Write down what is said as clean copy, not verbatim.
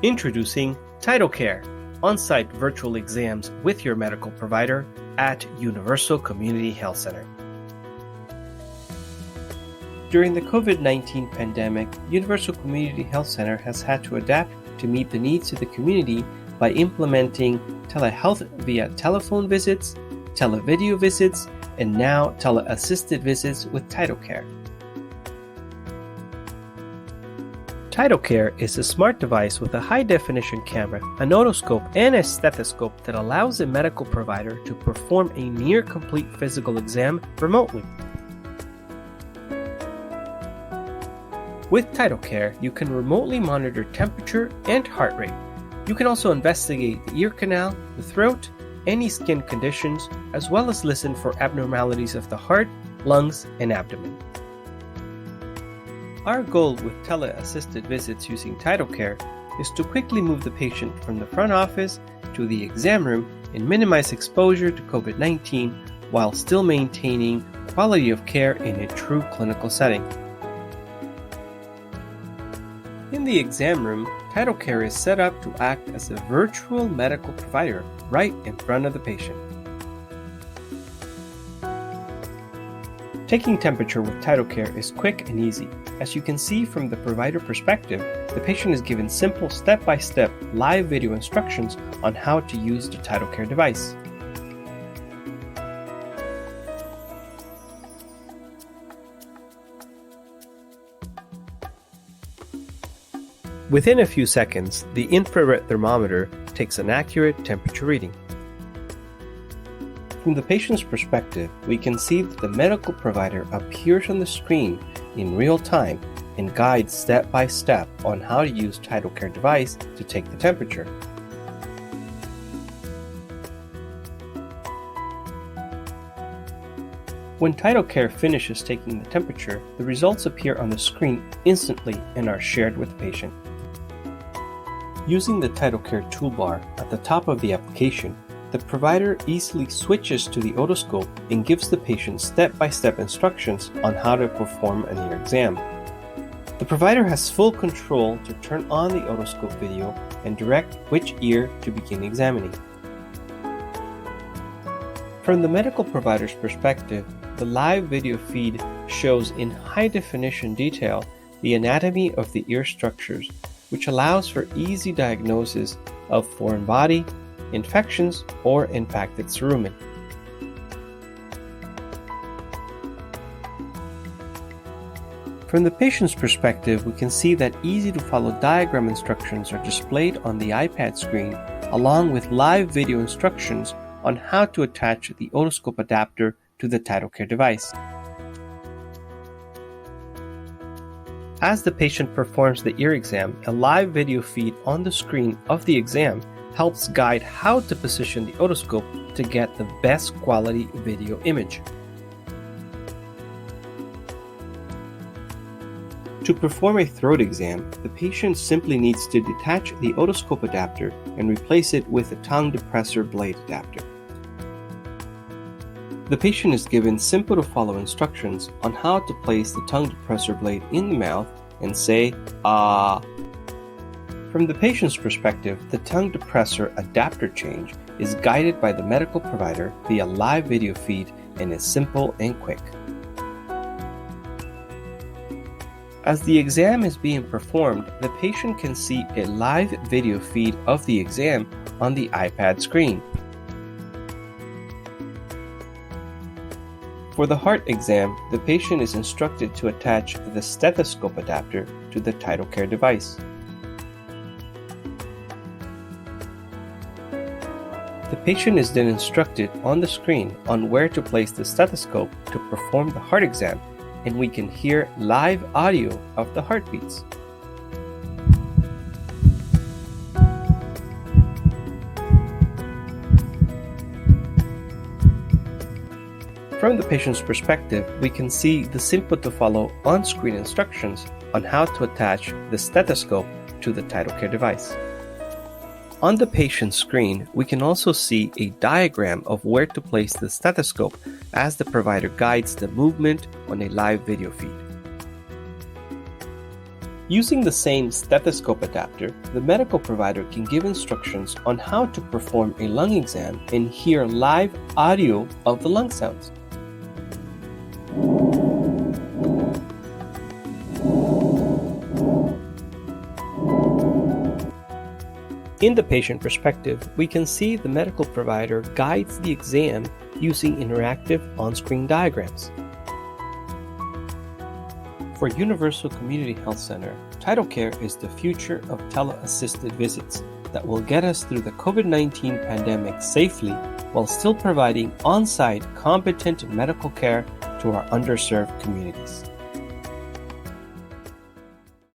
Introducing TytoCare, on-site virtual exams with your medical provider at Universal Community Health Center. During the COVID-19 pandemic, Universal Community Health Center has had to adapt to meet the needs of the community by implementing telehealth via telephone visits, televideo visits, and now TeleAssisted visits with TytoCare. TytoCare is a smart device with a high-definition camera, an otoscope, and a stethoscope that allows a medical provider to perform a near-complete physical exam remotely. With TytoCare, you can remotely monitor temperature and heart rate. You can also investigate the ear canal, the throat, any skin conditions, as well as listen for abnormalities of the heart, lungs, and abdomen. Our goal with TeleAssisted visits using TytoCare is to quickly move the patient from the front office to the exam room and minimize exposure to COVID-19 while still maintaining quality of care in a true clinical setting. In the exam room, TytoCare is set up to act as a virtual medical provider right in front of the patient. Taking temperature with TytoCare is quick and easy. As you can see from the provider perspective, the patient is given simple step-by-step live video instructions on how to use the TytoCare device. Within a few seconds, the infrared thermometer takes an accurate temperature reading. From the patient's perspective, we can see that the medical provider appears on the screen in real time and guides step by step on how to use TytoCare device to take the temperature. When TytoCare finishes taking the temperature, the results appear on the screen instantly and are shared with the patient. Using the TytoCare toolbar at the top of the application, the provider easily switches to the otoscope and gives the patient step-by-step instructions on how to perform an ear exam. The provider has full control to turn on the otoscope video and direct which ear to begin examining. From the medical provider's perspective, the live video feed shows in high-definition detail the anatomy of the ear structures, which allows for easy diagnosis of foreign body, infections, or impacted cerumen. From the patient's perspective, we can see that easy-to-follow diagram instructions are displayed on the iPad screen, along with live video instructions on how to attach the otoscope adapter to the TytoCare device. As the patient performs the ear exam, a live video feed on the screen of the exam helps guide how to position the otoscope to get the best quality video image. To perform a throat exam, the patient simply needs to detach the otoscope adapter and replace it with a tongue depressor blade adapter. The patient is given simple-to-follow instructions on how to place the tongue depressor blade in the mouth and say, "Ah." From the patient's perspective, the tongue depressor adapter change is guided by the medical provider via live video feed and is simple and quick. As the exam is being performed, the patient can see a live video feed of the exam on the iPad screen. For the heart exam, the patient is instructed to attach the stethoscope adapter to the TytoCare device. The patient is then instructed on the screen on where to place the stethoscope to perform the heart exam, and we can hear live audio of the heartbeats. From the patient's perspective, we can see the simple-to-follow on-screen instructions on how to attach the stethoscope to the TytoCare device. On the patient's screen, we can also see a diagram of where to place the stethoscope as the provider guides the movement on a live video feed. Using the same stethoscope adapter, the medical provider can give instructions on how to perform a lung exam and hear live audio of the lung sounds. In the patient perspective, we can see the medical provider guides the exam using interactive on-screen diagrams. For Universal Community Health Center, TytoCare is the future of TeleAssisted visits that will get us through the COVID-19 pandemic safely while still providing on-site competent medical care to our underserved communities.